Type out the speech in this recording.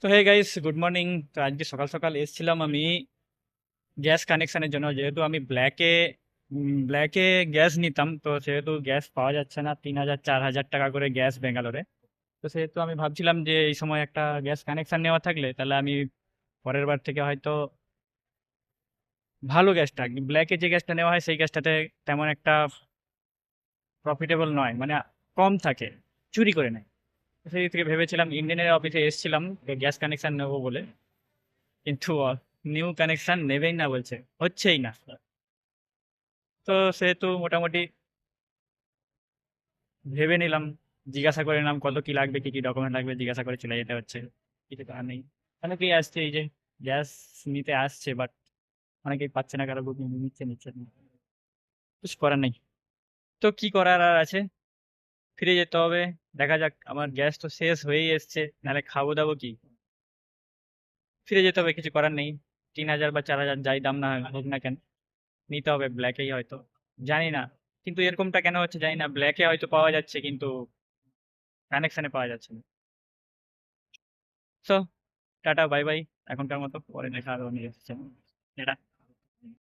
তো hey guys, good morning. তো আজকে সকাল সকাল এসেছিলাম আমি গ্যাস কানেকশনের জন্য, যেহেতু আমি ব্ল্যাকে গ্যাস নিতাম। তো সেহেতু গ্যাস পাওয়া যাচ্ছে না, 3,000 4,000 টাকা করে গ্যাস ব্যাঙ্গালোরে। তো সেহেতু আমি ভাবছিলাম যে এই সময় একটা গ্যাস কানেকশন নেওয়া থাকলে তাহলে আমি পরের বার থেকে হয়তো ভালো গ্যাসটা, ব্ল্যাকে যে গ্যাসটা নেওয়া হয় সেই গ্যাসটাতে তেমন একটা প্রফিটেবল নয়, মানে কম থাকে, চুরি করে নেয়। তো সেই থেকে ভেবেছিলাম, ইন্ডিয়ানের অফিসে এসেছিলাম গ্যাস কানেকশন নেবো বলে, কিন্তু নিউ কানেকশন নেবেই না বলছে, হচ্ছেই না। তো সেহেতু মোটামুটি ভেবে নিলাম, জিজ্ঞাসা করে নিলাম কত কি লাগবে, কি কি ডকুমেন্ট লাগবে, জিজ্ঞাসা করে চলে যেতে হচ্ছে। কিছু করার নেই। অনেকেই আসছে, এই যে গ্যাস নিতে আসছে, বাট অনেকেই পাচ্ছে না, কারো বুকিং নিচ্ছে না। কিছু করার নেই। তো কি করার আর আছে, ফিরে যেতে হবে। দেখা যাক, আমার গ্যাস তো শেষ হয়েই এসছে, নাহলে খাবো দাবো কি। ফিরে যেতে হবে, কিছু করার নেই। 3,000 বা 4,000 যাই দাম না হোক না কেন, নিতে হবে ব্ল্যাকেই হয়তো। জানি না, কিন্তু এরকমটা কেন হচ্ছে জানি না, ব্ল্যাকে হয়তো পাওয়া যাচ্ছে কিন্তু কানেকশনে পাওয়া যাচ্ছে না। সো টাটা বাই বাই, এখনকার মতো, পরে দেখা হবে অন্য কিছু। টাটা।